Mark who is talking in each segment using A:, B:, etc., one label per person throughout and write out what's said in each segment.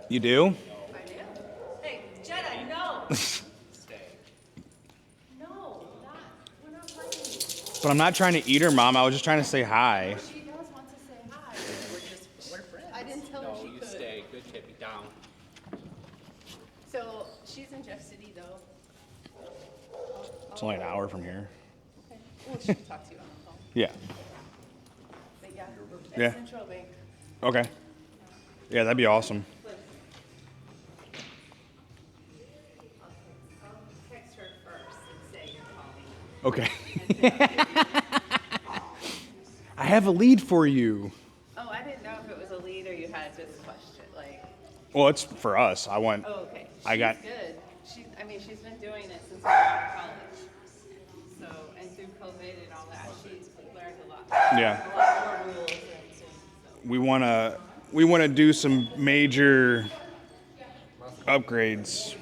A: You do?
B: I do. Hey, Jedi, no. No, we're not playing.
A: But I'm not trying to eat her, Mom. I was just trying to say hi.
B: She does want to say hi.
C: We're friends.
B: I didn't tell her she
C: you
B: could.
C: stay. Good Tippy, down.
B: So she's in Jeff City, though.
A: It's only an hour from here.
B: Okay. Well, she can talk to you on the phone.
A: Yeah.
B: But yeah,
A: Yeah.
B: at Central Bank.
A: Okay. Yeah, that'd be awesome.
B: I'll text her first and say you're calling.
A: Okay. I have a lead for you.
B: Oh, I didn't know if it was a lead or you had just a question. Like,
A: Well, it's for us. I want.
B: oh, okay. She's
A: I got-
B: good. She's been doing it since we got out of college. So, and through COVID and all that, she's learned a lot.
A: Yeah.
B: A lot more rules and things. So.
A: We wanna do some major upgrades,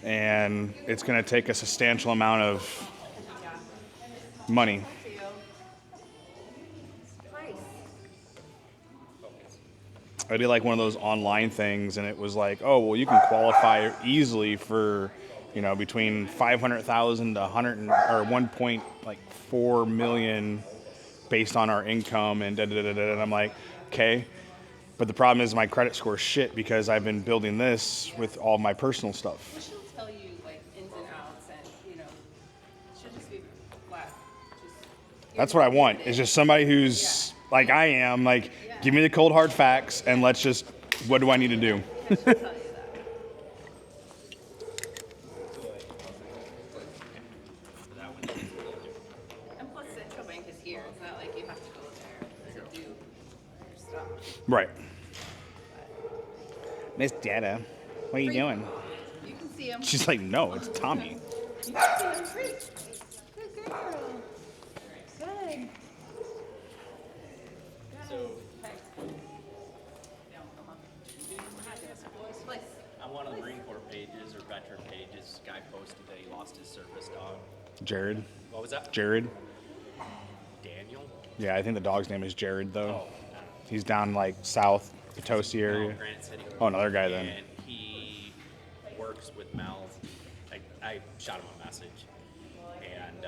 A: and it's gonna take a substantial amount of money.
B: Nice.
A: I did like one of those online things, and it was like, oh, well, you can qualify easily for, between 500,000 to 1.4 million based on our income and da da da da. And I'm like, okay, but the problem is my credit score is shit because I've been building this with all my personal stuff.
B: Well, she'll tell you like ins and outs, and she'll just be flat.
A: That's what I want. Is just somebody who's like I am, like, give me the cold hard facts and let's just, what do I need to do?
B: She'll tell you that. And plus, Central Bank is here. It's not like you have to go there to do your stuff.
A: Right. Miss Data, what are you doing?
B: You can see them.
A: She's like, no, it's Tommy.
B: You can see them. Great. Good girl. Good.
C: So,
B: Please.
C: on one of the Marine Corps pages or veteran pages, guy posted that he lost his service dog.
A: Jared.
C: What was that?
A: Jared.
C: Daniel?
A: Yeah, I think the dog's name is Jared, though.
C: Oh,
A: He's down, like, south Potosi
C: no,
A: area.
C: Granite City.
A: Oh, another guy then.
C: And he works with Mel's. I shot him a message and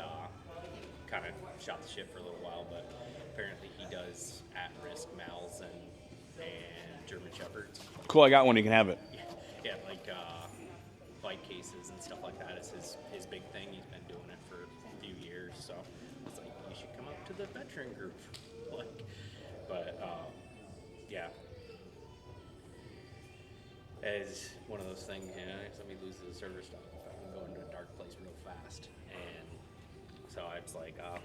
C: kind of shot the shit for a little while, but apparently he does at-risk Mel's and German Shepherds.
A: Cool, I got one. You can have it.
C: Yeah, like bite cases and stuff like that is his big thing. He's been doing it for a few years, so it's like you should come up to the veteran group. Yeah, as one of those things, somebody loses a service dog, I'm going to a dark place real fast, and so I was like, I'm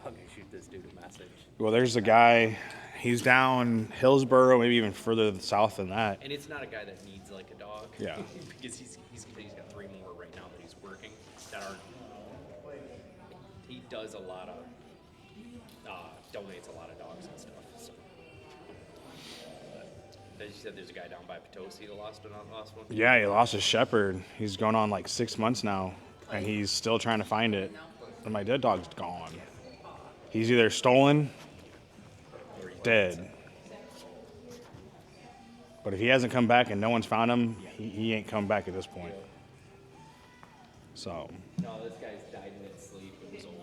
C: gonna shoot this dude a message.
A: Well, there's a guy. He's down Hillsboro, maybe even further south than that.
C: And it's not a guy that needs like a dog.
A: Yeah.
C: Because he's got 3 more right now that he's working that aren't. He does a lot of donates a lot of dogs and stuff. So. Then you said there's a guy down by Potosi that lost one.
A: Yeah, he lost his shepherd. He's going on like 6 months now, and he's still trying to find it. And my dead dog's gone. He's either stolen, dead. But if he hasn't come back and no one's found him, he ain't come back at this point. So.
C: No, this guy's died in his sleep. It was older.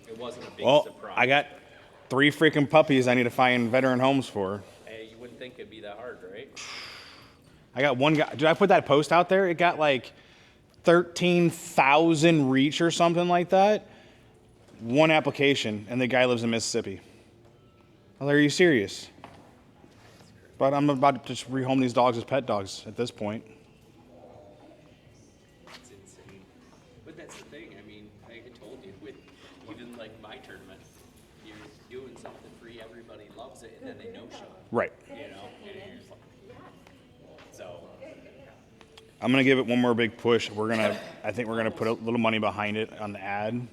C: It wasn't a big surprise.
A: I got 3 freaking puppies I need to find veteran homes for.
C: Hey, you wouldn't think it'd be that hard, right?
A: I got one guy. Did I put that post out there? It got like 13,000 reach or something like that. One application, and the guy lives in Mississippi. I was like, are you serious? But I'm about to just rehome these dogs as pet dogs at this point.
C: It's insane. But that's the thing. I mean, like I told you, with even like my tournament, you're doing something free, everybody loves it, and then they no-show.
A: Right.
C: You know? And you're just like, so,
A: I'm gonna give it one more big push. I think we're gonna put a little money behind it on the ad.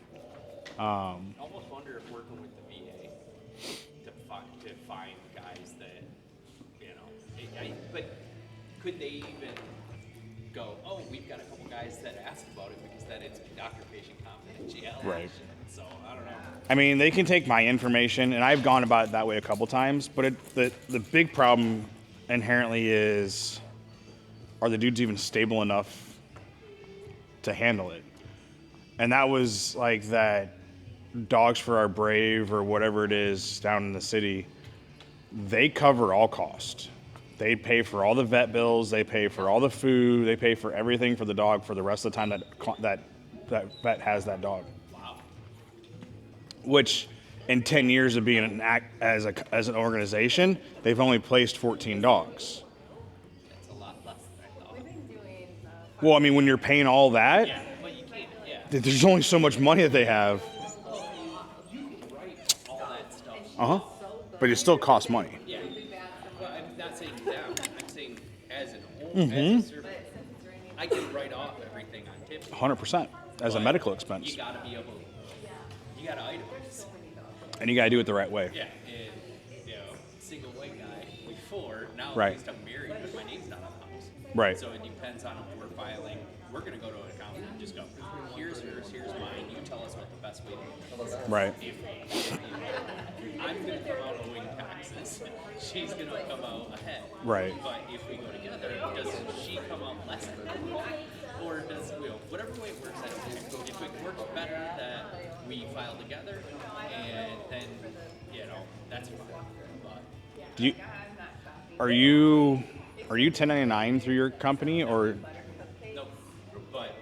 C: I almost wonder if working with the VA to find guys that, you know, but could they even go, oh, we've got a couple guys that asked about it, because then it's doctor-patient confidentiality.
A: Right.
C: So, I don't know.
A: I mean, they can take my information, and I've gone about it that way a couple times. But the big problem inherently is, are the dudes even stable enough to handle it? And that was like that Dogs for Our Brave or whatever it is down in the city. They cover all cost. They pay for all the vet bills. They pay for all the food. They pay for everything for the dog for the rest of the time that vet has that dog.
C: Wow.
A: Which, in 10 years of being as an organization, they've only placed 14 dogs.
C: That's a lot less than I thought.
B: We've been doing,
A: Well, I mean, when you're paying all that,
C: Yeah, but you can't, yeah.
A: there's only so much money that they have.
C: You can write all that stuff.
A: Uh huh. But it still costs money.
C: Yeah. But I'm not saying them. I'm saying as an whole, as a service. I can write off everything on tip.
A: 100% as a
C: but
A: medical expense.
C: You gotta be able, you gotta itemize.
A: And you got to do it the right way.
C: Yeah, and, you know, single white guy before, now
A: Right.
C: at least I'm married, but my name's not on the house.
A: Right.
C: So it depends on if we're filing. We're gonna go to an accountant and just go, here's yours, here's mine, you tell us what the best way to do this.
A: Right.
C: If I'm gonna come out owing taxes, she's gonna come out ahead.
A: Right.
C: But if we go together, does she come out less than or does, you know, whatever way it works, if it works better that we file together, and then, you know, that's fine. But
A: Do you, are you 1099 through your company or?
C: no, but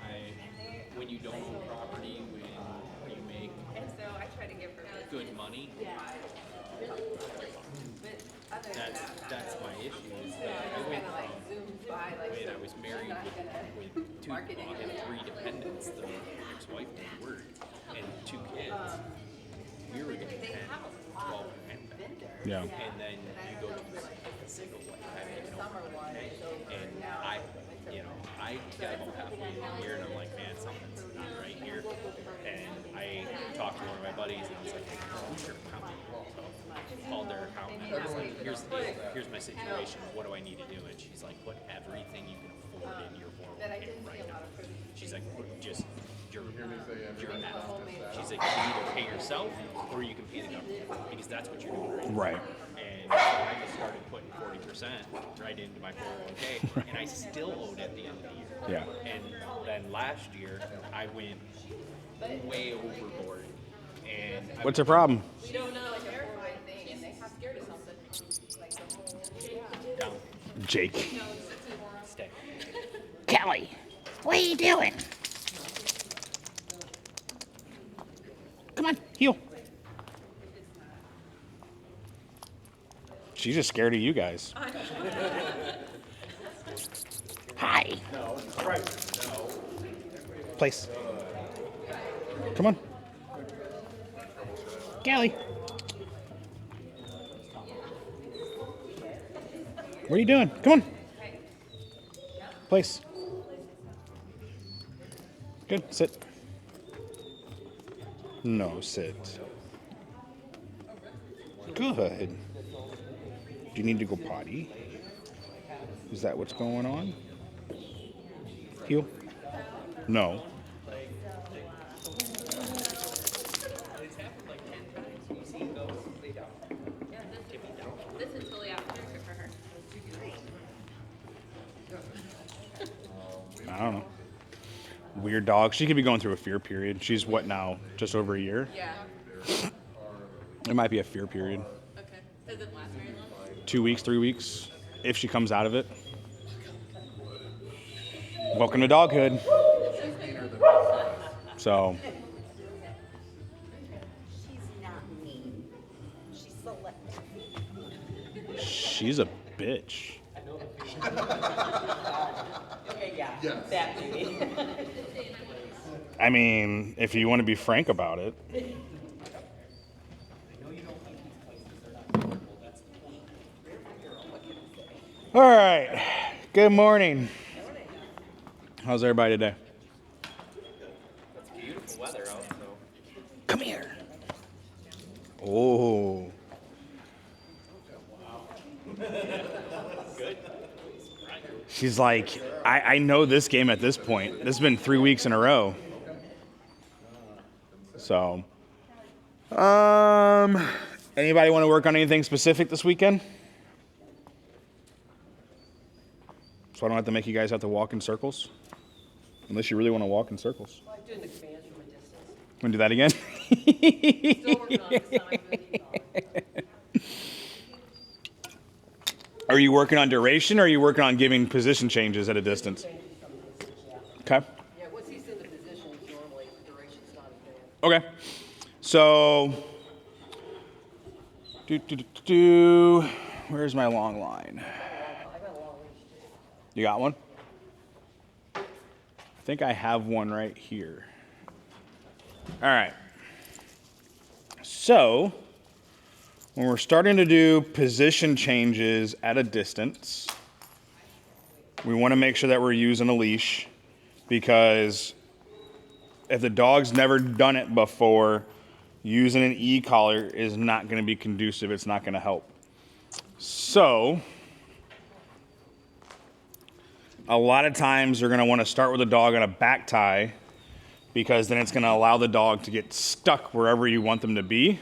C: when you don't own property, when you make
B: and so I try to give her
C: good money,
B: other than
C: that's my issue. Is that I
B: kind
C: went
B: of like zoomed by, like,
C: when I was married with two,
B: market
C: well, I had 3 dependents, the ex-wife didn't work, and 2 kids. We were getting 10, 12, and
A: Yeah.
C: and then you go to a single one, having no pay. And I got about halfway in the year, and I'm like, man, something's not right here. And I talked to one of my buddies, and I was like, hey, who's your accountant? So I called their accountant, and I was like, here's the deal, here's my situation, what do I need to do? And she's like, put everything you can afford in your 401k right now. She's like, just your net. She's like, you either pay yourself or you can pay the government, because that's what you're doing right now.
A: Right.
C: And so I just started putting 40% right into my 401k, and I still owed at the end of the year.
A: Yeah.
C: And then last year, I went way overboard. And I
A: What's the problem?
B: we don't know a terrifying thing, and they have scared of something. Like the whole
C: down.
A: Jake.
C: Stay.
D: Kelly, what are you doing?
A: Come on, heel. She's just scared of you guys.
D: Hi.
A: Place. Come on. Callie. What are you doing? Come on. Place. Good. Sit. No, sit. Good. Do you need to go potty? Is that what's going on? Heel? No.
B: this is totally optimistic for her.
A: I don't know. Weird dog. She could be going through a fear period. She's what now? Just over a year?
B: Yeah.
A: It might be a fear period.
B: Okay. Does it last very long?
A: 2 weeks, 3 weeks, if she comes out of it. Welcome to doghood. So,
D: She's not mean. She's selective.
A: She's a bitch.
E: Okay, yeah. That maybe.
A: I mean, if you want to be frank about it. All right. Good morning. How's everybody today?
C: It's beautiful weather out, so.
A: Come here. Oh.
C: Good.
A: She's like, I know this game at this point. This has been 3 weeks in a row. So, anybody want to work on anything specific this weekend? So I don't have to make you guys have to walk in circles? Unless you really want to walk in circles.
E: Well, I'm doing the commands from a distance.
A: Want to do that again?
E: Still working on this time.
A: Are you working on duration or are you working on giving position changes at a distance?
E: Changes from the distance, yeah.
A: Okay.
E: Yeah, once he's in the positions, normally the duration's not as bad.
A: Okay. So, where's my long line?
E: I got a long reach too.
A: You got one? I think I have one right here. All right. So, when we're starting to do position changes at a distance, we want to make sure that we're using a leash because if the dog's never done it before, using an e-collar is not going to be conducive. It's not going to help. So, a lot of times you're going to want to start with a dog on a back tie because then it's going to allow the dog to get stuck wherever you want them to be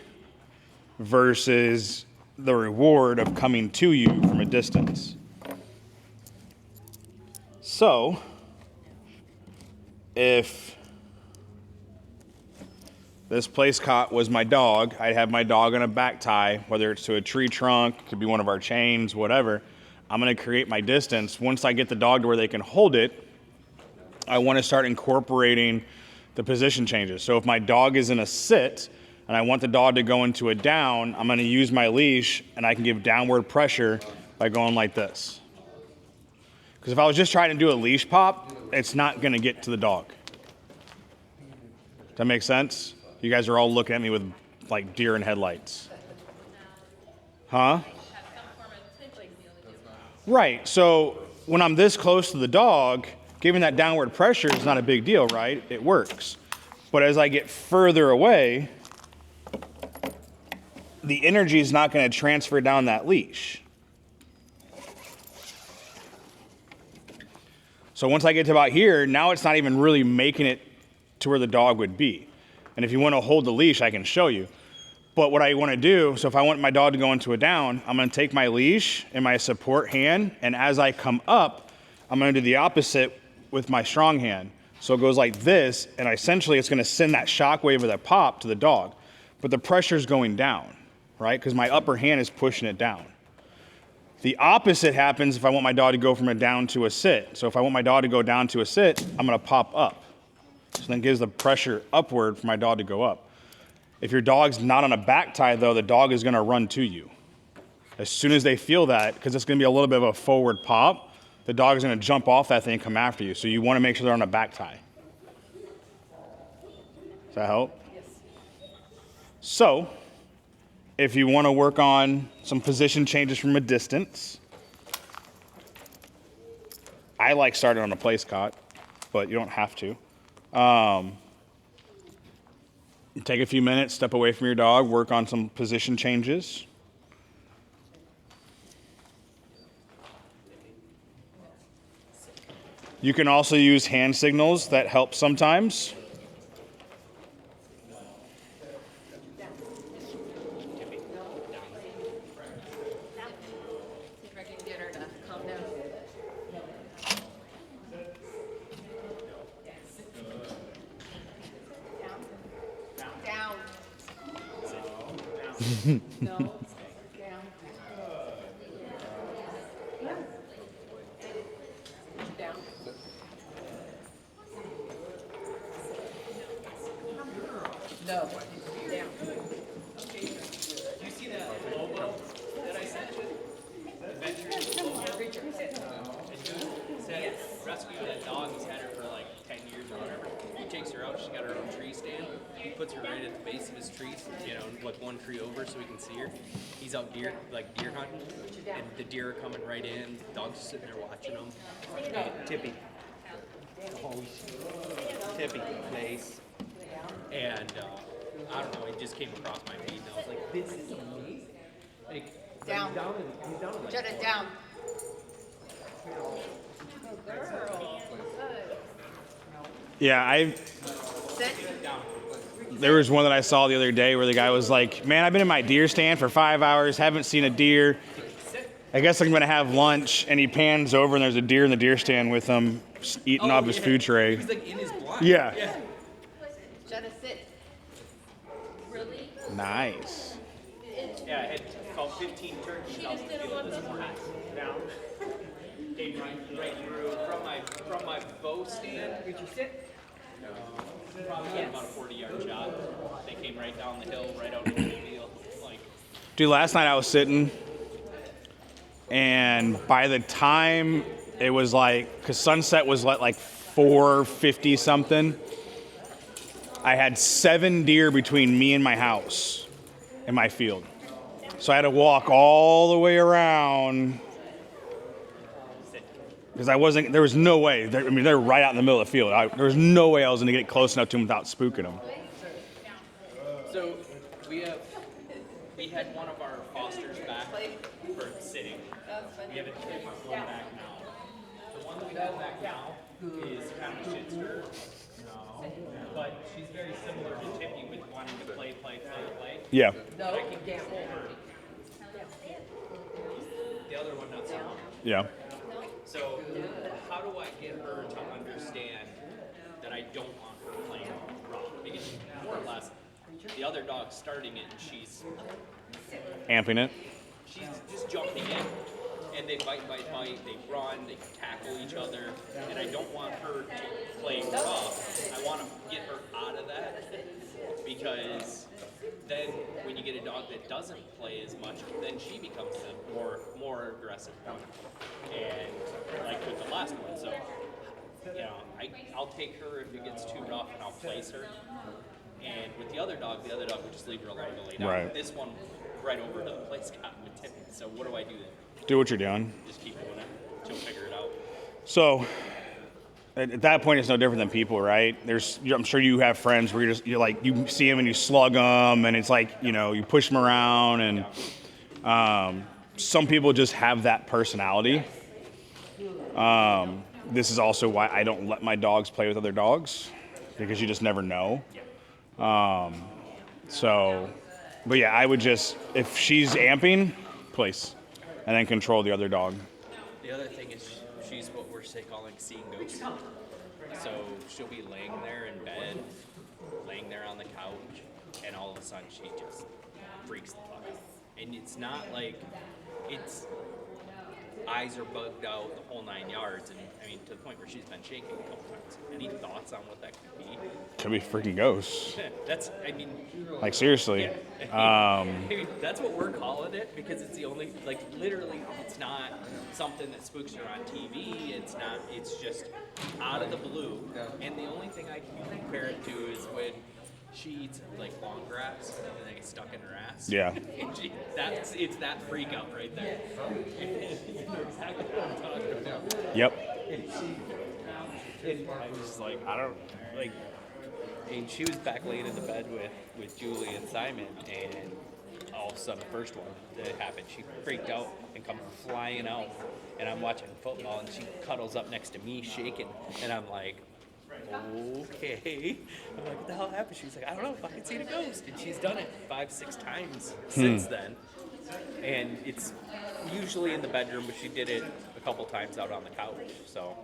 A: versus the reward of coming to you from a distance. So, if this place caught was my dog, I'd have my dog on a back tie, whether it's to a tree trunk, it could be one of our chains, whatever. I'm going to create my distance. Once I get the dog to where they can hold it, I want to start incorporating the position changes. So if my dog is in a sit and I want the dog to go into a down, I'm going to use my leash and I can give downward pressure by going like this. Because if I was just trying to do a leash pop, it's not going to get to the dog. Does that make sense? You guys are all looking at me with like deer in headlights. Huh? Right. So when I'm this close to the dog, giving that downward pressure is not a big deal, right? It works. But as I get further away, the energy is not going to transfer down that leash. So once I get to about here, now it's not even really making it to where the dog would be. And if you want to hold the leash, I can show you. But what I want to do, so if I want my dog to go into a down, I'm going to take my leash and my support hand, and as I come up, I'm going to do the opposite with my strong hand. So it goes like this, and essentially it's going to send that shock wave or that pop to the dog. But the pressure's going down, right? Because my upper hand is pushing it down. The opposite happens if I want my dog to go from a down to a sit. So if I want my dog to go down to a sit, I'm going to pop up. So then it gives the pressure upward for my dog to go up. If your dog's not on a back tie, though, the dog is going to run to you. As soon as they feel that, because it's going to be a little bit of a forward pop, the dog is going to jump off that thing and come after you. So you want to make sure they're on a back tie. Does that help?
E: Yes.
A: So, if you want to work on some position changes from a distance, I like starting on a place caught, but you don't have to. Take a few minutes, step away from your dog, work on some position changes. You can also use hand signals that help sometimes.
B: See if I can get her to calm down. Down. No. Down. Down. No. Down.
C: You see that logo takes her out. She's got her own tree stand. He puts her right at the base of his tree, you know, like one tree over so we can see her. He's out deer hunting, and the deer are coming right in. The dog's sitting there watching them. Tippy. Oh, Tippy place. And I don't know, it just came across my feed, and I was like, this is amazing. Like,
B: Down.
C: He's down in like
B: Shut it down.
A: Yeah,
B: Sit.
A: there was one that I saw the other day where the guy was like, man, I've been in my deer stand for 5 hours, haven't seen a deer. I guess I'm going to have lunch. And he pans over and there's a deer in the deer stand with him eating off his food tray.
C: He's like in his blind.
A: Yeah.
B: Shut it. Sit. Really?
A: Nice.
C: Yeah, I had about 15 turkeys out in the field this morning. Down. Came right through from my bow stand. Did you sit? No. Probably about a 40-yard shot. They came right down the hill, right out into the field. Like,
A: Dude, last night I was sitting, and by the time it was like, because sunset was like 4:50 something, I had 7 deer between me and my house in my field. So I had to walk all the way around because there was no way. They're right out in the middle of the field. There was no way I was going to get close enough to them without spooking them.
C: so we had one of our fosters back for sitting. We have one back now. The one that we have back now is kind of a shitster. But she's very similar to Tippy with wanting to play.
A: Yeah.
C: I can control her. The other one not so much.
A: Yeah.
C: So how do I get her to understand that I don't want her playing rough? Because more or less, the other dog's starting it and she's
A: Amping it.
C: just jumping in. And they bite, they run, they tackle each other, and I don't want her to play rough. I want to get her out of that, because then when you get a dog that doesn't play as much, then she becomes the more aggressive one. And like with the last one, so you know, I'll take her if it gets too rough, and I'll place her. And with the other dog would just leave her alone to lay down.
A: Right.
C: This one right over to the place got with Tippy. So what do I do then?
A: Do what you're doing.
C: Just keep doing it. She'll figure it out.
A: So at that point, it's no different than people, right? I'm sure you have friends where you see them and you slug them, and it's like, you push them around, and some people just have that personality. This is also why I don't let my dogs play with other dogs, because you just never know. But yeah, I would just, if she's amping, place, and then control the other dog.
C: The other thing is she's what we're calling seeing ghosts. So she'll be laying there in bed, laying there on the couch, and all of a sudden she just freaks the fuck out. And it's not like it's eyes are bugged out, the whole 9 yards, and I mean to the point where she's been shaking a couple times. Any thoughts on what that could be?
A: Could be freaking ghosts. Like seriously.
C: That's what we're calling it, because it's the only, literally, it's not something that spooks her on TV. It's just out of the blue. And the only thing I can compare it to is when she eats long grass and then it gets stuck in her ass.
A: Yeah.
C: And it's that freak out right there. You know exactly what I'm talking about.
A: Yep.
C: And I was just and she was back laying in the bed with Julie and Simon, and all of a sudden the first one that happened, she freaked out and come flying out, and I'm watching football, and she cuddles up next to me shaking, and I'm like, okay. I'm like, what the hell happened? She's like, I don't know, fucking seen a ghost. And she's done it 5-6 times since then. And it's usually in the bedroom, but she did it a couple times out on the couch. So,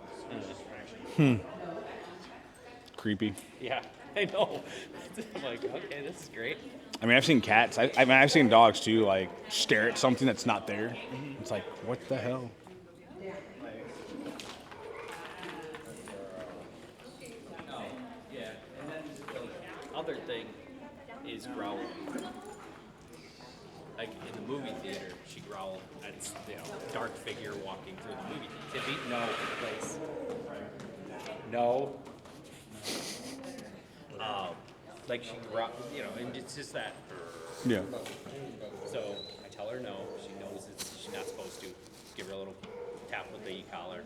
A: Creepy.
C: yeah, I know. I'm like, okay, this is great.
A: I mean, I've seen cats. I've seen dogs too, stare at something that's not there. It's like, what the hell?
C: Yeah, and then the other thing is growling. Like in the movie theater, she growled at dark figure walking through the movie. Tippy, no, place. No. Like she, and it's just that.
A: Yeah.
C: So I tell her no. She knows she's not supposed to. Give her a little tap with the e-collar.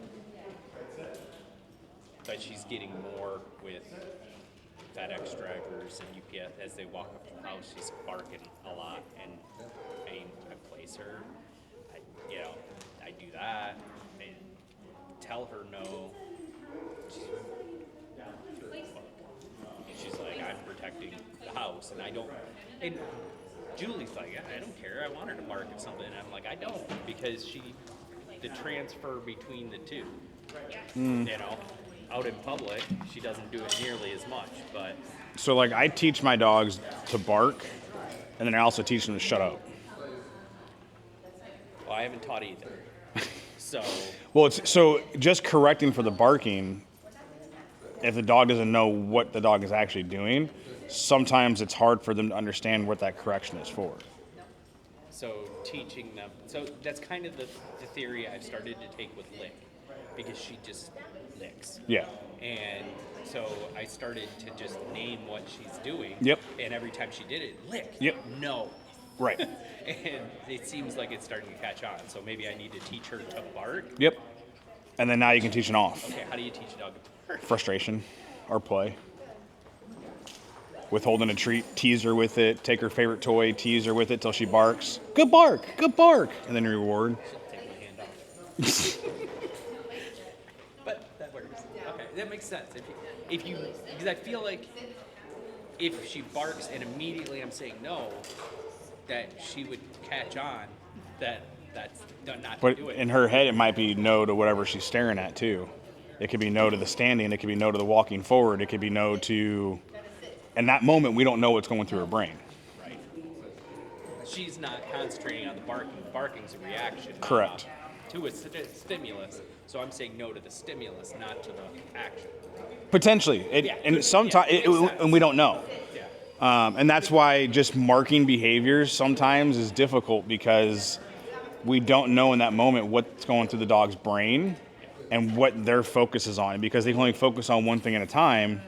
C: But she's getting more with FedEx drivers and UPS as they walk up to the house. She's barking a lot, and I place her. I do that. I tell her no. She's like, I'm protecting the house, and I don't. And Julie's like, I don't care. I want her to bark at something. And I'm like, I don't, because the transfer between the two. Out in public, she doesn't do it nearly as much, but.
A: So like I teach my dogs to bark, and then I also teach them to shut up.
C: Well, I haven't taught either. So.
A: Well, so just correcting for the barking, if the dog doesn't know what the dog is actually doing, sometimes it's hard for them to understand what that correction is for.
C: So teaching them, so that's kind of the theory I've started to take with Lick, because she just licks.
A: Yeah.
C: And so I started to just name what she's doing.
A: Yep.
C: And every time she did it, lick.
A: Yep.
C: No.
A: Right.
C: And it seems like it's starting to catch on. So maybe I need to teach her to bark.
A: Yep. And then now you can teach an off.
C: Okay, how do you teach a dog to bark?
A: Frustration or play. Withholding a treat, tease her with it, take her favorite toy, tease her with it till she barks. Good bark, good bark. And then reward.
C: Take my hand off. But that works. Okay, that makes sense. If you, because I feel like if she barks and immediately I'm saying no, that she would catch on that that's not to
A: But
C: do it.
A: in her head, it might be no to whatever she's staring at, too. It could be no to the standing. It could be no to the walking forward. It could be no to... In that moment, we don't know what's going through her brain.
C: Right. She's not concentrating on the barking. The barking's a reaction.
A: Correct.
C: To a stimulus. So I'm saying no to the stimulus, not to the action.
A: Potentially.
C: Yeah.
A: And sometimes...
C: Yeah, it makes sense.
A: and we don't know.
C: Yeah.
A: And that's why just marking behaviors sometimes is difficult, because we don't know in that moment what's going through the dog's brain and what their focus is on. Because they can only focus on one thing at a time.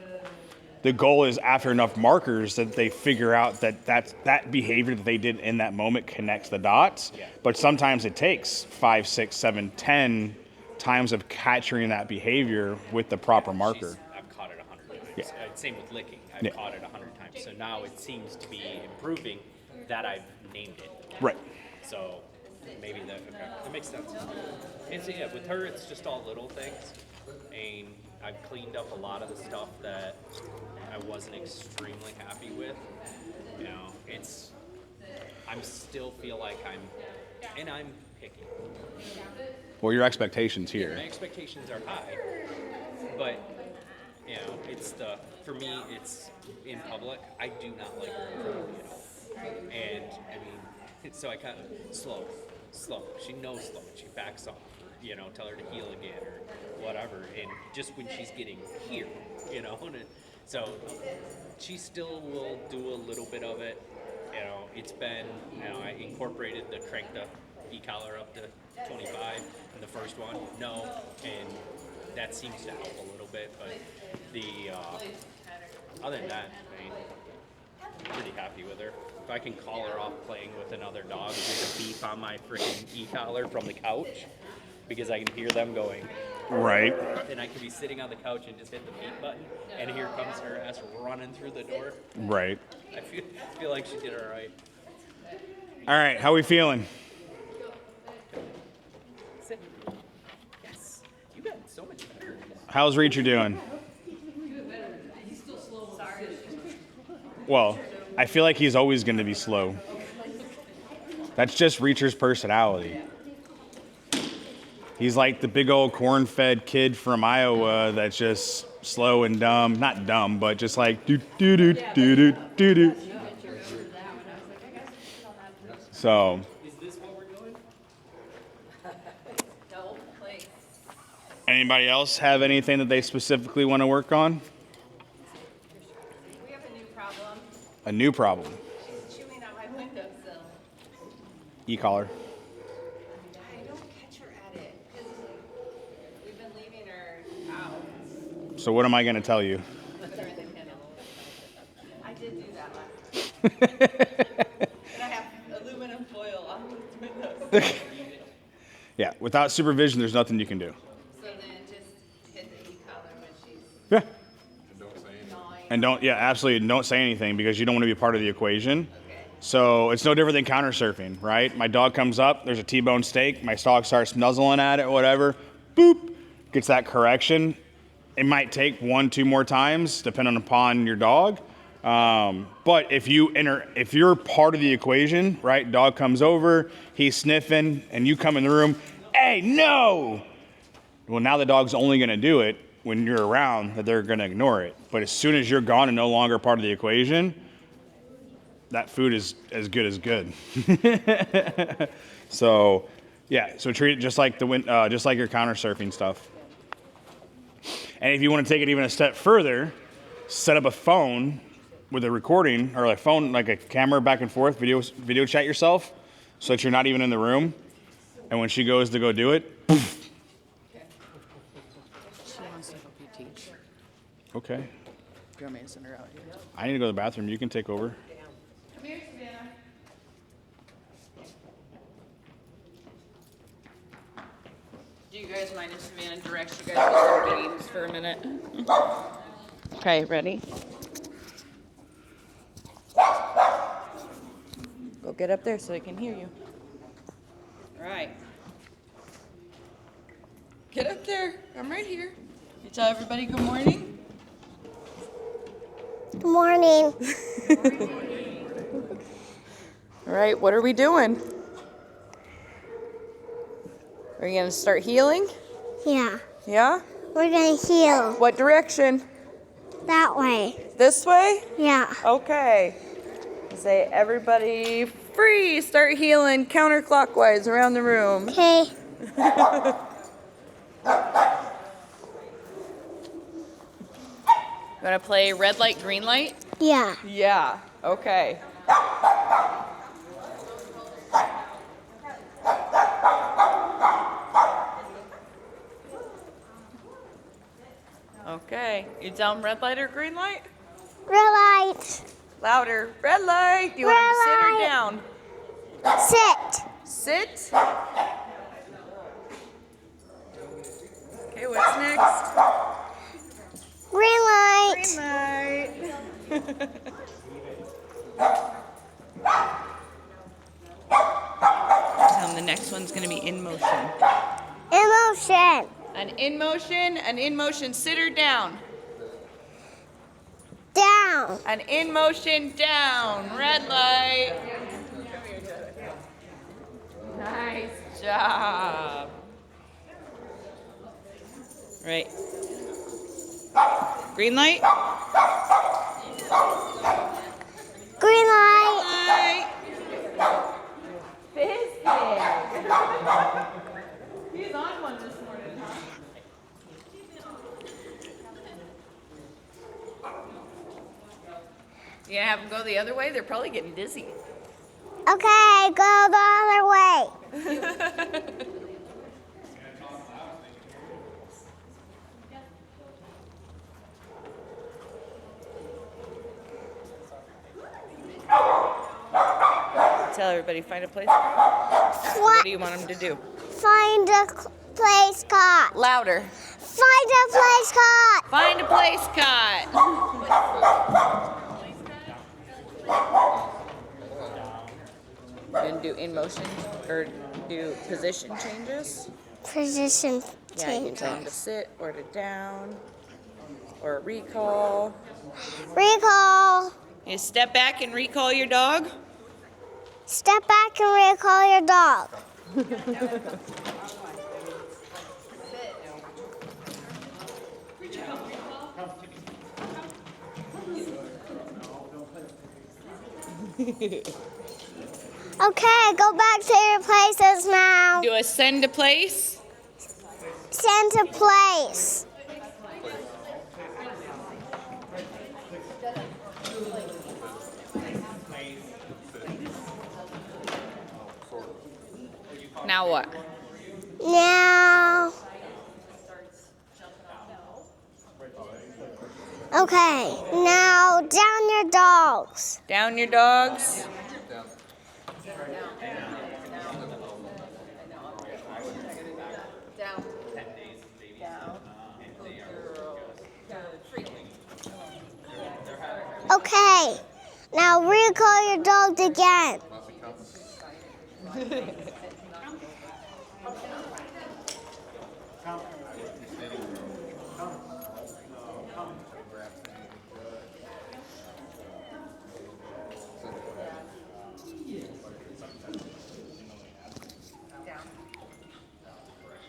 A: The goal is, after enough markers, that they figure out that behavior that they did in that moment connects the dots.
C: Yeah.
A: But sometimes it takes 5, 6, 7, 10 times of capturing that behavior with the proper marker.
C: I've caught it 100 times.
A: Yeah.
C: Same with licking. I've
A: Yeah.
C: caught it 100 times. So now it seems to be improving that I've named it.
A: Right.
C: So maybe that makes sense. And so yeah, with her it's just all little things. And I've cleaned up a lot of the stuff that I wasn't extremely happy with. I'm still feel like I'm picky.
A: Well, your expectations
C: My
A: here.
C: expectations are high, but for me, it's in public. I do not like her in front of me at all. And I mean, so I kind of slow. She knows slow. She backs off. Tell her to heel again or whatever. And just when she's getting here, and so she still will do a little bit of it. It's been, I incorporated the crank the e-collar up to 25 in the first one. No, and that seems to help a little bit. But other than that, I'm pretty happy with her. If I can call her off playing with another dog, there's a beep on my freaking e-collar from the couch, because I can hear them going.
A: Right.
C: And I could be sitting on the couch and just hit the beep button, and here comes her ass running through the door.
A: Right.
C: I feel like she did all right.
A: All right. How we feeling?
C: Sit. Yes. You got so much better.
A: How's Reacher doing? Well, I feel like he's always going to be slow. That's just Reacher's personality. He's like the big old corn-fed kid from Iowa that's just slow and dumb. Not dumb, but just like do-do-do-do-do-do. So,
C: Is this what we're doing?
B: No, like,
A: anybody else have anything that they specifically want to work on?
B: we have a new problem.
A: A new problem.
B: She's chewing on my windowsill.
A: E-collar.
B: I don't catch her at it, because we've been leaving her out
A: So what am I going to tell you?
B: during the kennel. And I have aluminum foil on the windows.
A: Yeah, without supervision, there's nothing you can do.
B: So then just hit the e-collar when she's
A: Yeah.
B: gnawing.
A: And absolutely don't say anything because you don't want to be part of the equation.
B: Okay.
A: So it's no different than counter surfing, right? My dog comes up, there's a T-bone steak, my dog starts nuzzling at it, whatever, boop, gets that correction. It might take 1-2 more times, depending upon your dog. But if you're part of the equation, right? Dog comes over, he's sniffing, and you come in the room, hey, no! Well, now the dog's only going to do it when you're around, that they're going to ignore it. But as soon as you're gone and no longer part of the equation, that food is as good as good. So, yeah. So treat it just like just like your counter surfing stuff. And if you want to take it even a step further, set up a phone with a recording or a phone, like a camera back and forth, video chat yourself, so that you're not even in the room. And when she goes to go do it, poof.
F: She wants to help you teach.
A: Okay.
F: Do you want me to send her out here?
A: I need to go to the bathroom. You can take over.
B: Come here, Savannah.
F: Do you guys mind if Savannah directs you guys to some games for a minute? Okay, ready? Go get up there so I can hear you. All right. Get up there. I'm right here. You tell everybody good morning.
G: Good morning.
F: All right, what are we doing? Are you gonna start healing?
G: Yeah,
F: Yeah?
G: we're gonna heal
F: What direction?
G: that way.
F: This way?
G: Yeah.
F: Okay. Say everybody free. Start healing counterclockwise around the room.
G: Okay.
F: You wanna play red light, green light?
G: Yeah.
F: Yeah. Okay. Okay. You tell them red light or green light?
G: Red light.
F: Louder. Red light. Do you want them to sit or
G: Red
F: down?
G: Sit.
F: Sit. Okay, what's next?
G: Green light.
F: Green light. Tell them the next one's gonna be in motion.
G: Emotion.
F: An in motion, sit or down.
G: Down.
F: An in motion, down. Red light. Nice job. Right. Green light.
G: Green light.
F: Light. Biscuit. He's on one this morning, huh? You gonna have them go the other way? They're probably getting dizzy.
G: Okay, go the other way.
F: Tell everybody, find a place. What do you want them to do?
G: Find a place caught.
F: Louder.
G: Find a place caught.
F: Find a place caught. Gonna do in motion or do position changes?
G: Position
F: Yeah, you can tell them to
G: changes.
F: sit or to down or recall.
G: Recall.
F: You step back and recall your dog.
G: Step back and recall your dog. Okay, go back to your places now.
F: Do a send to place.
G: Send to place.
F: Now what?
G: Now. Okay, now down your dogs.
F: Down your dogs.
B: Down.
G: Okay, now recall your dogs again.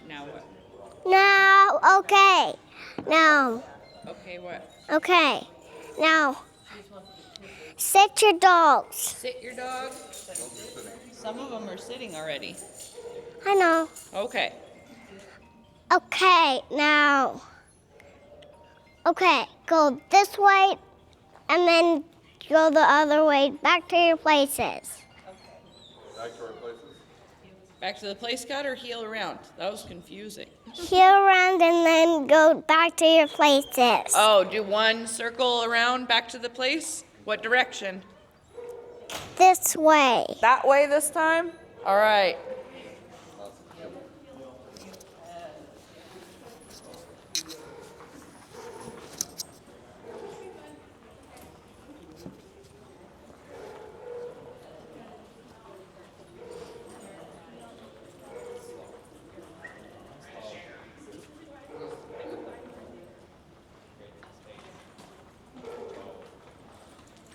F: Now what?
G: Now, okay. Now,
F: Okay, what?
G: okay. Now, sit your dogs.
F: Sit your dog. Some of them are sitting already.
G: I know.
F: Okay.
G: Okay, now. Okay, go this way and then go the other way back to your places.
F: Back to the place cut or heel around? That was confusing.
G: Heel around and then go back to your places.
F: Oh, do one circle around back to the place? What direction?
G: This way.
F: That way this time? All right.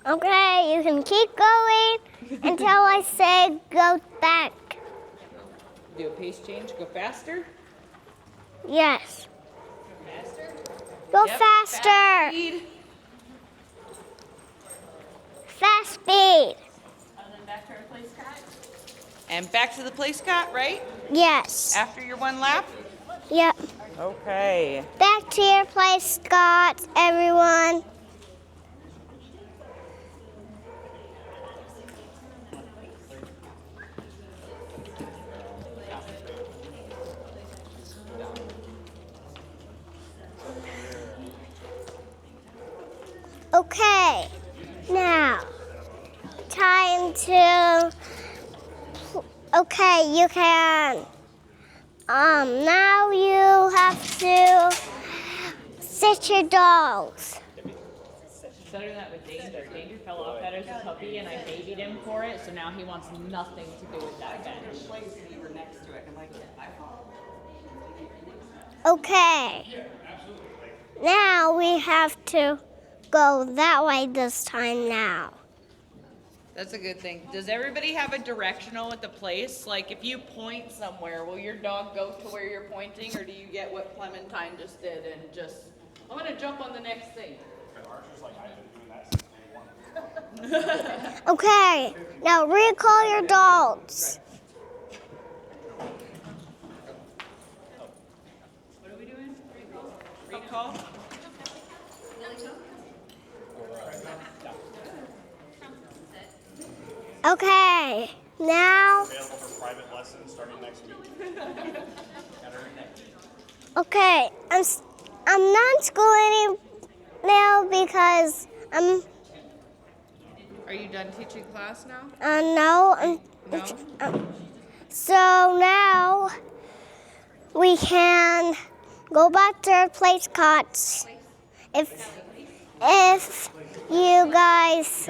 G: Okay, you can keep going until I say go back.
F: Do a pace change, go faster?
G: Yes.
F: Faster?
G: Go
F: Yep,
G: faster.
F: fast speed.
G: Fast speed.
B: And then back to our place, Scott.
F: And back to the place cut, right?
G: Yes.
F: After your one lap?
G: Yep.
F: Okay.
G: Back to your place, Scott, everyone. Okay, now, time to, okay, you can, now you have to sit your dogs.
F: Better that with Danger. Danger fell off that as a puppy, and I babied him for it, so now he wants nothing to do with that bench.
G: Okay, now we have to go that way this time now.
F: That's a good thing. Does everybody have a directional with the place? Like, if you point somewhere, will your dog go to where you're pointing, or do you get what Clementine just did and just, I'm gonna jump on the next thing?
G: Okay, now recall your dogs.
F: What are we doing? Recall?
G: Okay, now.
A: Available for private lessons starting next week.
G: Okay, I'm not schooling now because
F: Are you done teaching class now?
G: no.
F: No?
G: So now we can go back to our place cots. If you guys,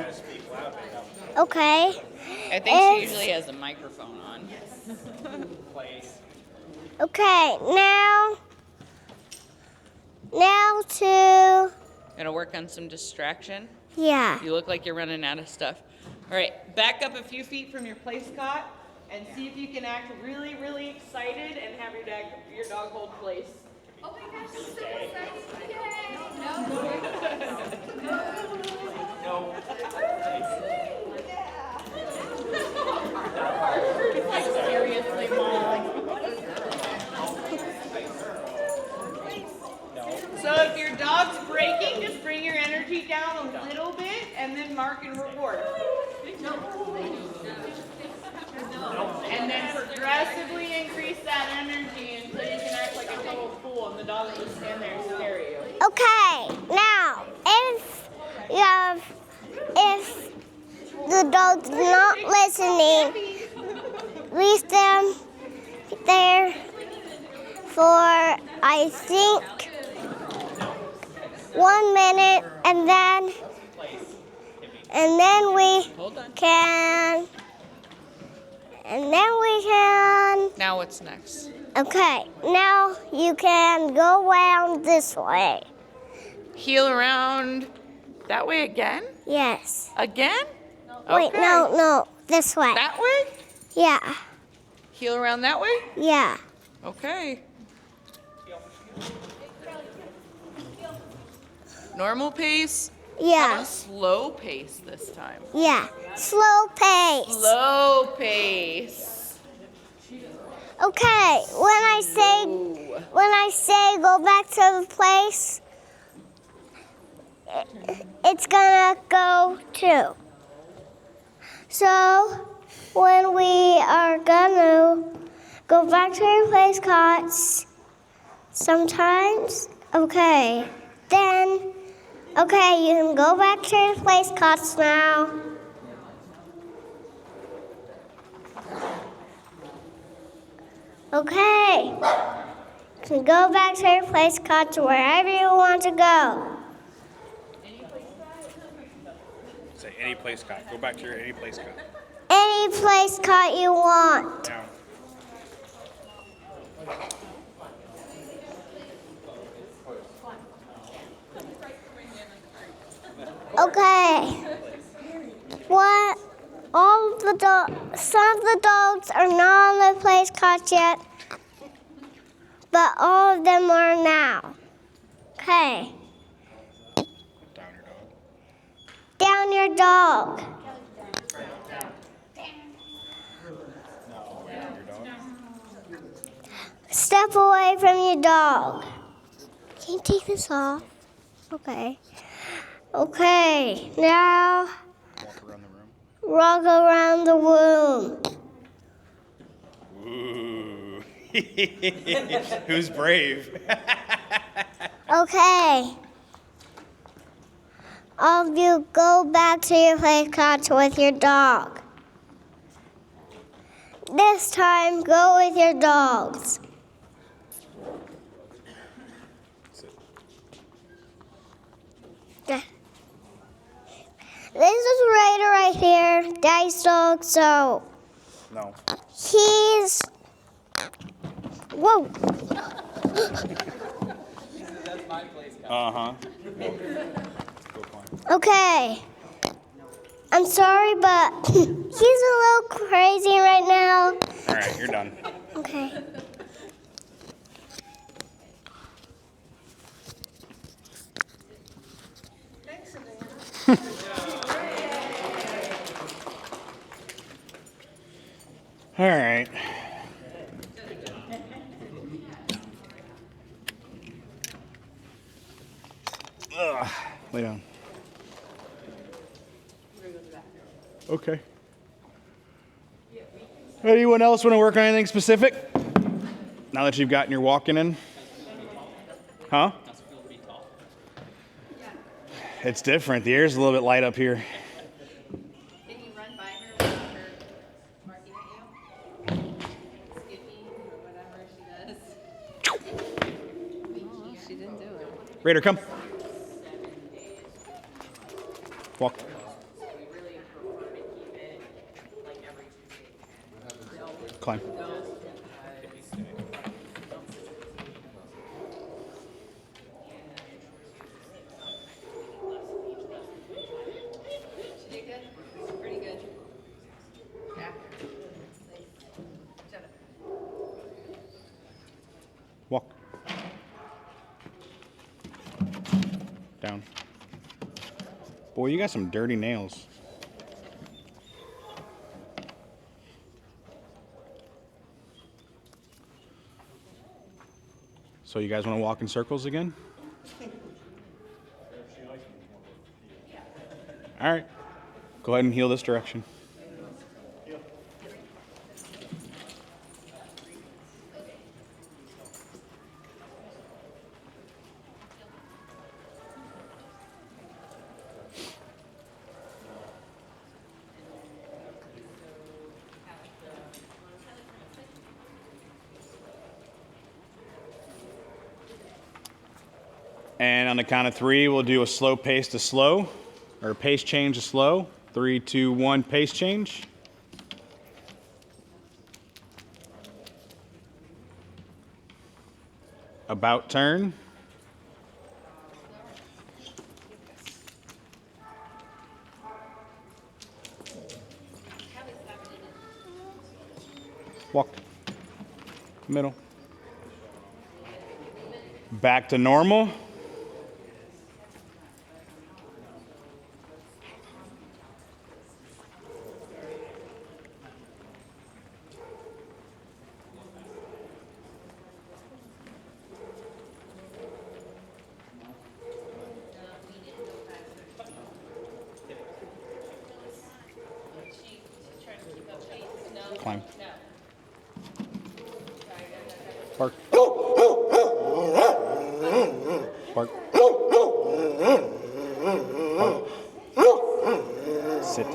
G: okay.
F: I think she usually has a microphone on.
G: Okay, now to,
F: Gonna work on some distraction.
G: yeah.
F: You look like you're running out of stuff. All right, back up a few feet from your place cot and see if you can act really, really excited and have your dog hold place.
B: Oh my gosh, I'm so excited. Yay. No.
F: Seriously, Mom. So if your dog's breaking, just bring your energy down a little bit and then mark and reward. And then progressively increase that energy until you can act like a total fool and the dog will just stand there and stare at you.
G: Okay, now, if the dog's not listening, leave them there for, I think, 1 minute, and then we can,
F: Now what's next?
G: okay, now you can go around this way.
F: Heel around that way again?
G: Yes.
F: Again?
G: Wait,
F: Okay.
G: no, this way.
F: That way?
G: Yeah,
F: Heel around that way?
G: yeah,
F: Okay. Normal pace? How
G: yeah,
F: about slow pace this time?
G: yeah. Slow pace.
F: Slow pace.
G: Okay, when I say go back to the place, it's gonna go too. So when we are gonna go back to your place cots, sometimes, okay, then, okay, you can go back to your place cots now. Okay. You can go back to your place cots wherever you want to go.
A: Say any place cot. Go back to your any place cot.
G: Any place cot you want.
A: Down.
G: Okay. What? Some of the dogs are not on the place cots yet, but all of them are now. Okay.
A: Down your dog.
G: Down your dog. Step away from your dog. Can you take this off? Okay. Okay, now
A: Walk around the room.
G: walk around the room.
A: Ooh. Who's brave?
G: Okay. All of you go back to your place cots with your dog. This time, go with your dogs. This is Raider right here, Daddy's dog, so
A: No.
G: he's... Whoa.
A: Uh-huh.
G: Okay. I'm sorry, but he's a little crazy right now.
A: All right, you're done.
G: Okay.
A: All right. Ugh. Lay down. Okay. Anyone else want to work on anything specific? Now that you've gotten your walking in? Huh? It's different. The air's a little bit light up here.
B: Can you run by her without her barking at you? Skippy or whatever she does. Oh, she didn't do it.
A: Raider, come. Walk. Climb.
B: She did good? Pretty good. Yeah. Shut up.
A: Walk. Down. Boy, you got some dirty nails. So you guys want to walk in circles again? All right. Go ahead and heel this direction. on the count of 3, we'll do a slow pace to slow, or pace change to slow. 3, 2, 1, pace change. About turn. Walk. Middle. Back to normal. Climb. Bark. Bark. Bark. Sit.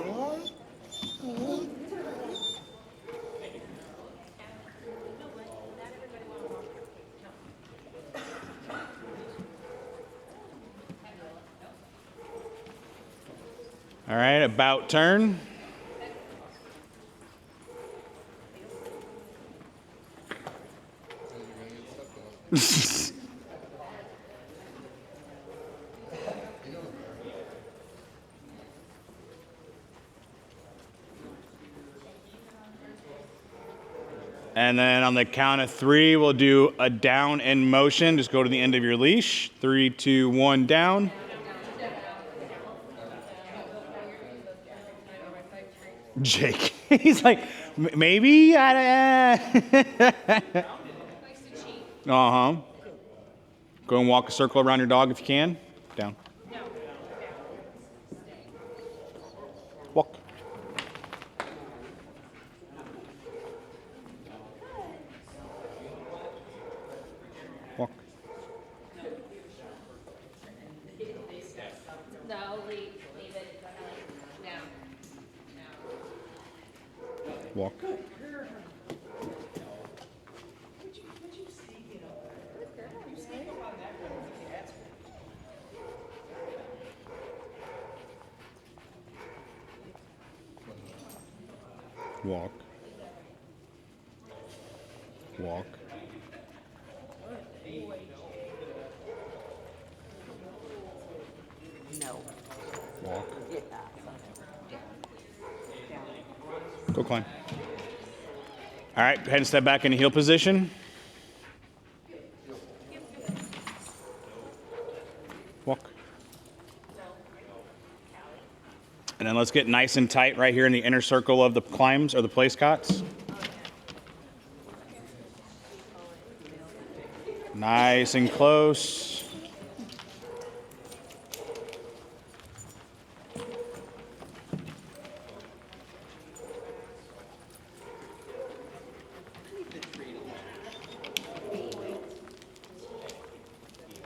A: All right, about turn. And then on the count of 3, we'll do a down in motion. Just go to the end of your leash. 3, 2, 1, down. Jake, he's like, maybe. Uh-huh. Go and walk a circle around your dog if you can. Down. Walk. Walk.
B: No, leave it. Now.
A: Walk. Walk. Walk.
E: No.
A: Walk.
E: Yeah.
A: Go climb. All right, go ahead and step back into heel position. Walk. And then let's get nice and tight right here in the inner circle of the climbs or the place cots. Nice and close.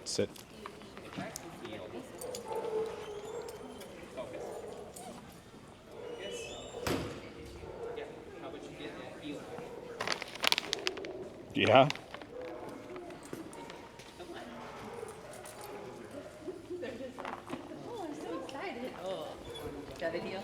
A: Sit. Yeah.
E: Got it heel?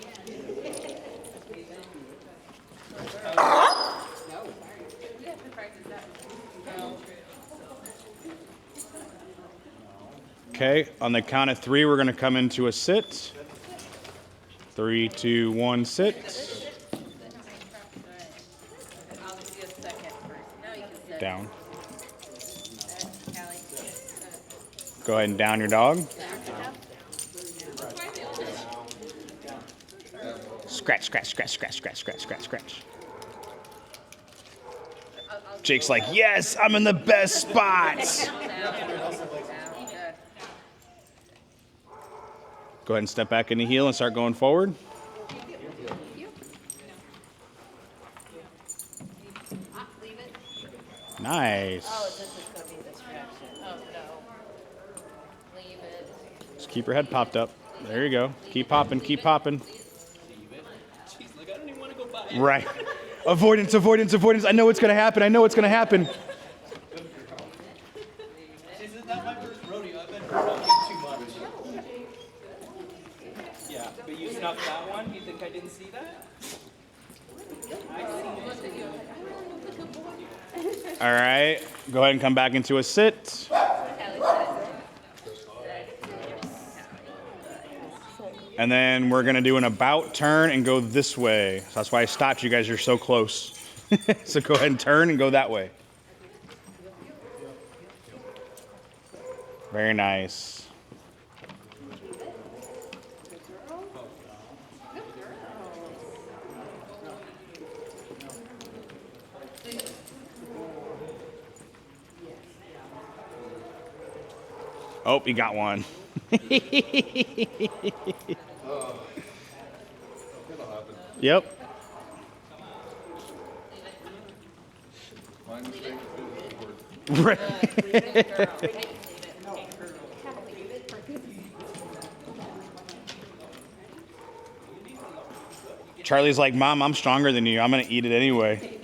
A: Okay, on the count of 3, we're going to come into a sit. 3, 2, 1, sit.
F: I'll give you a second first.
A: Down. Go ahead and down your dog. Scratch, scratch, scratch, scratch, scratch, scratch, scratch, scratch. Jake's like, yes, I'm in the best spots. Go ahead and step back in the heel and start going forward. Nice.
B: Oh, this is gonna be a distraction. Oh no. Leave it.
A: Just keep your head popped up. There you go. Keep popping, keep popping.
C: She's like, I don't even want to go by.
A: Right. Avoidance, avoidance, avoidance. I know what's going to happen. I know what's going to happen.
C: This is not my first rodeo. I've been
A: All right. Go ahead and come back into a sit. And then we're going to do an about turn and go this way. So that's why I stopped you guys. You're so close. So go ahead and turn and go that way. Very nice. Oh, you got one. Yep. Right. Charlie's like, Mom, I'm stronger than you. I'm going to eat it anyway.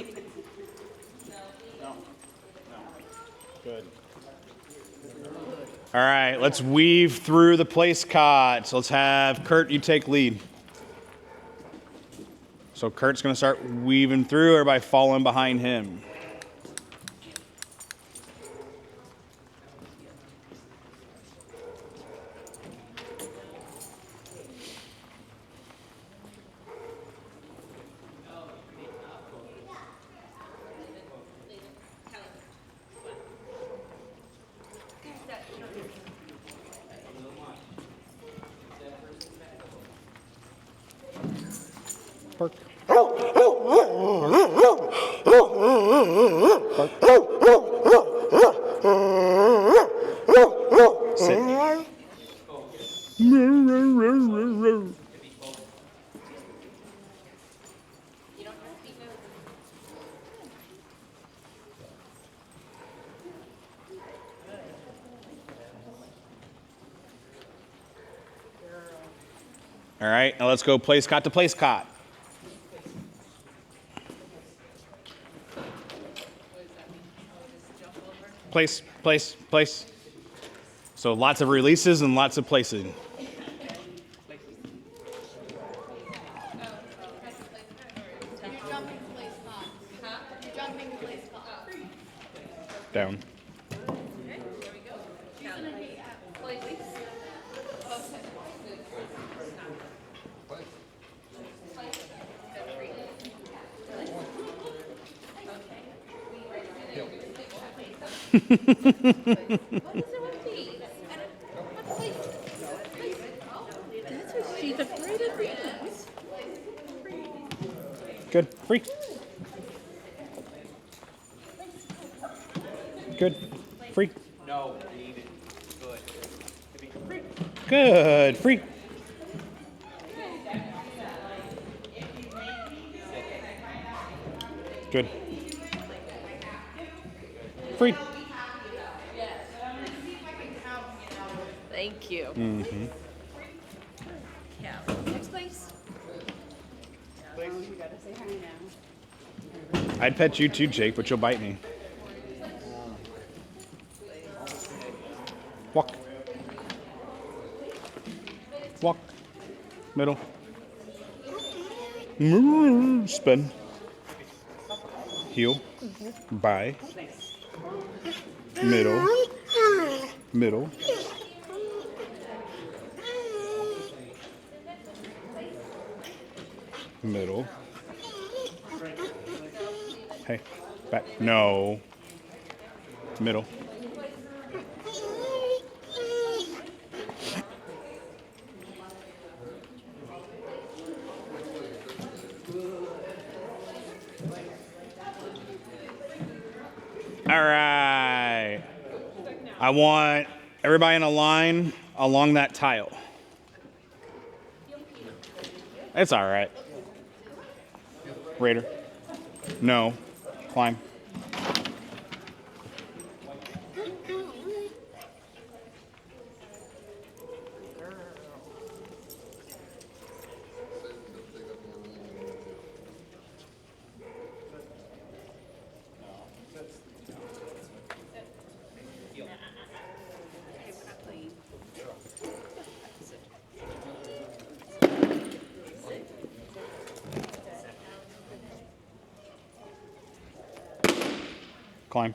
A: Good. All right, let's weave through the place cots. Let's have Kurt, you take lead. So Kurt's going to start weaving through, everybody following behind him. Bark. Sit. All right, now let's go place cot to place cot. Place, place, place. So lots of releases and lots of placing. Down.
B: She's afraid of these.
A: Good. Free. Good. Free.
C: No, leave it. Good.
A: Good. Free. Good. Free.
F: Thank you.
A: Mm-hmm.
B: Next place. You gotta say hi now.
A: I'd pet you too, Jake, but you'll bite me. Walk. Walk. Middle. Spin. Heel. By. Middle. Middle. Middle. Hey, back. No. Middle. All right. I want everybody in a line along that tile. It's all right. Raider. No. Climb. Climb.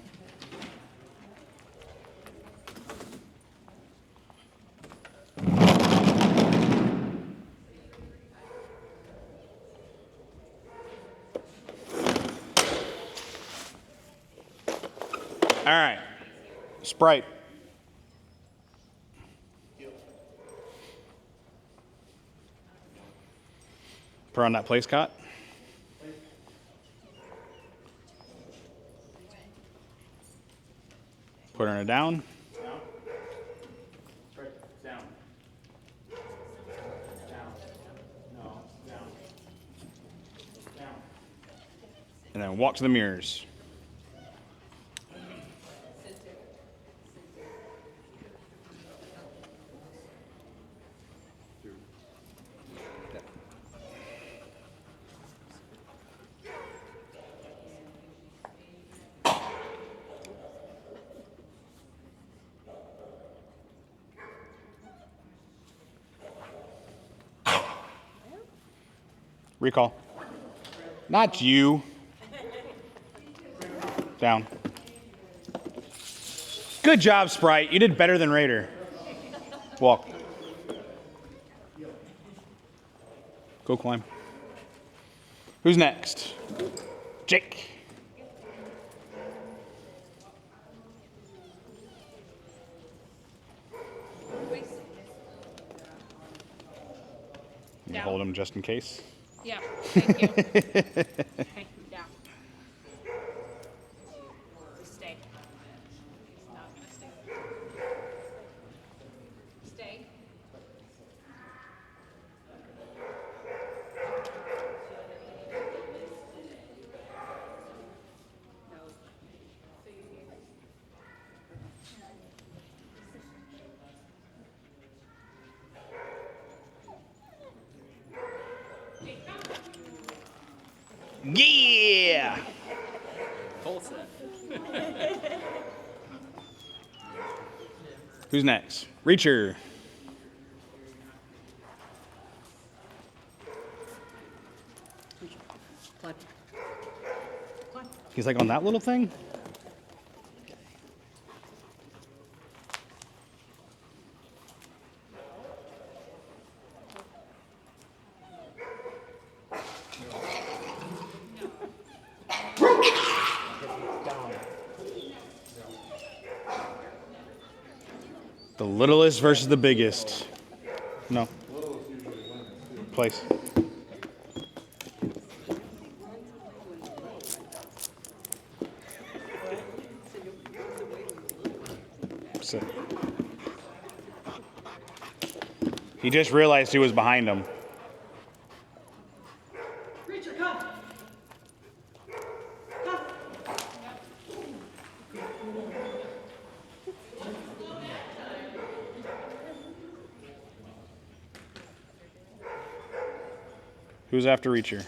A: All right. Sprite. Put her on that place cot. Put her down. Down. And then walk to the mirrors. Recall. Not you. Down. Good job, Sprite. You did better than Raider. Walk. Go climb. Who's next? Jake. You
F: Down.
A: hold him just in case.
F: Yeah, thank you. Okay, down. Just stay. He's not gonna stay. Stay.
A: Yeah.
C: Full set.
A: Who's next? Reacher.
E: Climb.
A: He's like on that little thing? The littlest versus the biggest. No. Place. Sit. He just realized he was behind him.
E: Reacher, come. Come.
A: Who's after Reacher?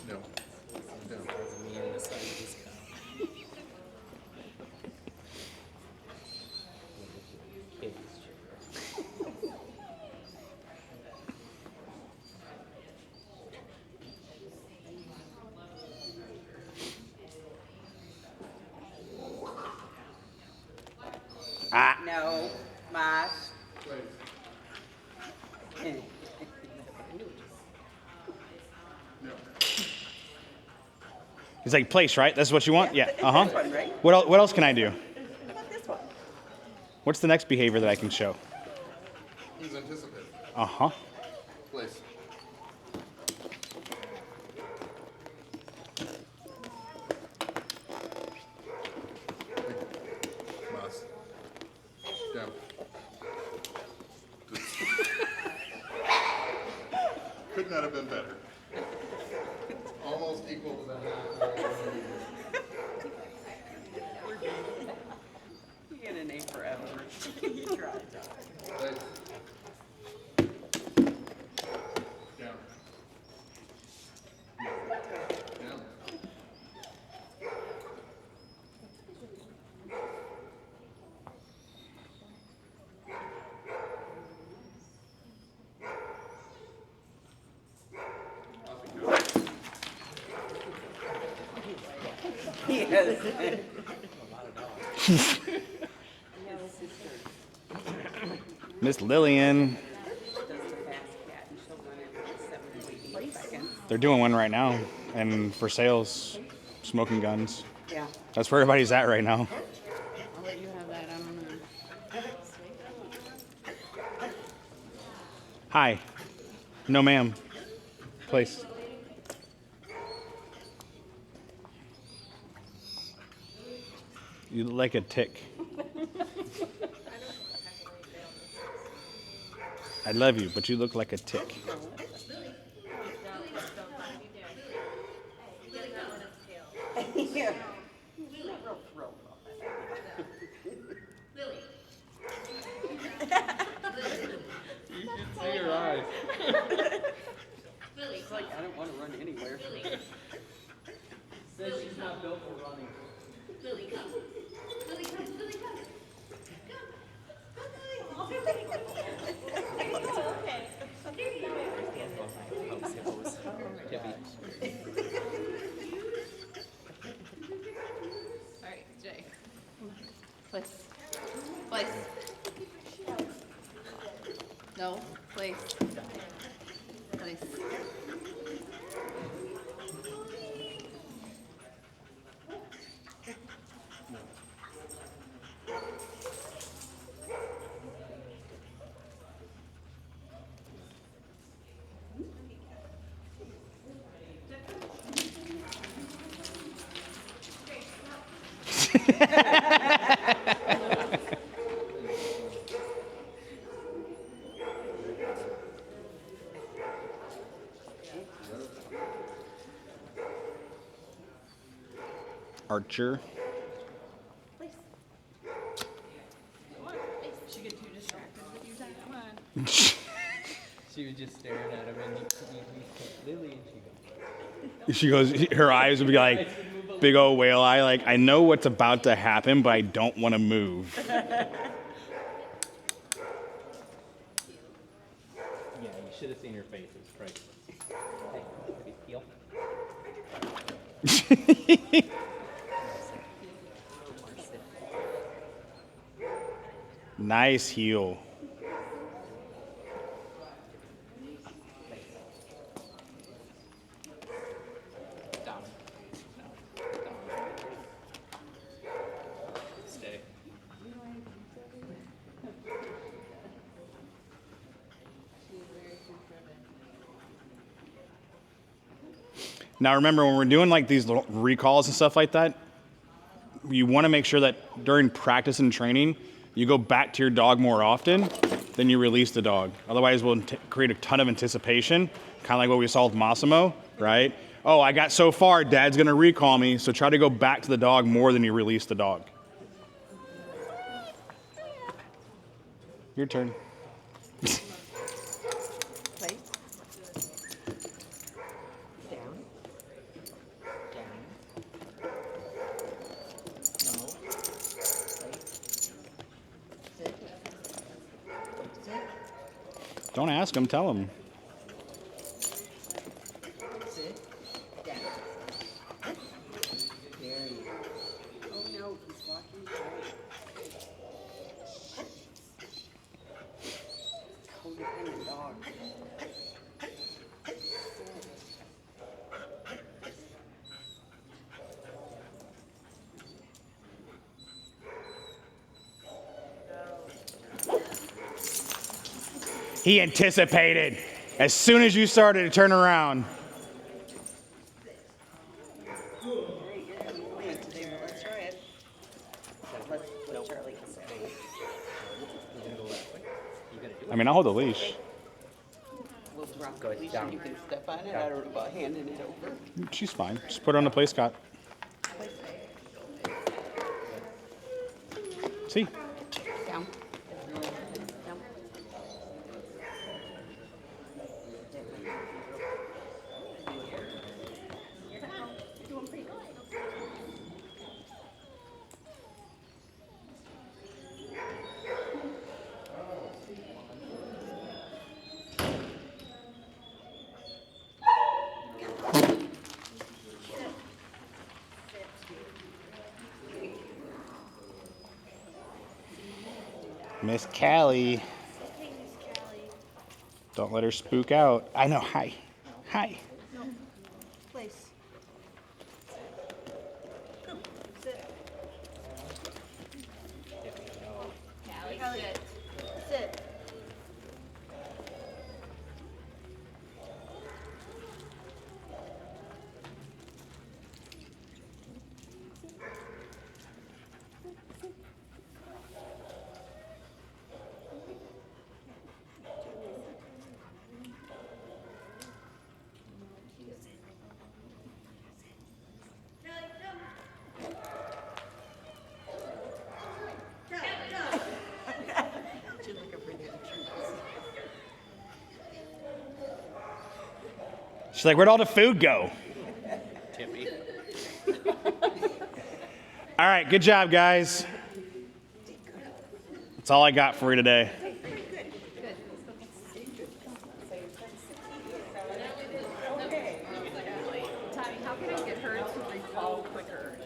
H: No. Down.
C: Me and this side of this guy.
A: Ah.
E: No. Mosh.
A: He's like, place, right? That's what you want? Yeah. Uh-huh.
E: This one, right?
A: What else can I do?
E: How about this one?
A: What's the next behavior that I can show?
H: He's anticipating.
A: Uh-huh.
H: Place. Mouse. Down. Could not have been better. Almost equal to that.
E: You get an A for effort. You tried.
H: Place. Down. Down.
A: Miss Lillian.
E: Does the fast cat and she'll run in 7 to 8 seconds.
A: They're doing one right now, and for sales, smoking guns.
E: Yeah.
A: That's where everybody's at right now.
F: I'll let you have that, I don't know.
A: Hi. No, ma'am. Place. You look like a tick. I love you, but you look like a tick.
E: Yeah.
C: See your eyes.
E: It's like, I don't want to run anywhere.
C: Says she's not built for running.
B: Lily, come. Lily, come. Lily, come. All right, Jay. Place. Place. No, place. Place.
A: Archer.
F: She get too distracted with you, come on.
C: She was just staring at him, and you Lily, and
A: She goes, her eyes would be like big old whale eye, like, I know what's about to happen, but I don't want to move.
C: yeah, you should have seen her face. It was priceless. Hey, heel.
A: Nice heel.
C: Down. Stay.
A: Now remember, when we're doing like these little recalls and stuff like that, you want to make sure that during practice and training, you go back to your dog more often than you release the dog. Otherwise, we'll create a ton of anticipation, kind of like what we saw with Massimo, right? Oh, I got so far, Dad's going to recall me, so try to go back to the dog more than you release the dog. Your turn.
E: Place. Down. Down. No. Place. Sit. Sit.
A: Don't ask him, tell him.
E: Sit. Down. There you go. Oh no, he's walking away. Codependent dog.
A: He anticipated as soon as you started to turn around.
E: Very good. Yeah, today, but let's try it. Let Charlie say.
A: I mean, I'll hold the leash.
E: We'll drop the leash and you can step on it. I don't know about handing it over.
A: She's fine. Just put her on the play, Scott. See?
E: Down. Down.
A: Miss Callie. Don't let her spook out. I know. Hi. Hi.
E: Place. Come, sit.
B: Callie,
E: Callie.
B: sit.
E: Sit. She's looking for new treats.
A: She's like, where'd all the food go?
C: Tippy.
A: All right, good job, guys. That's all I got for you today.
F: Tommy, how can I get her to recall quicker?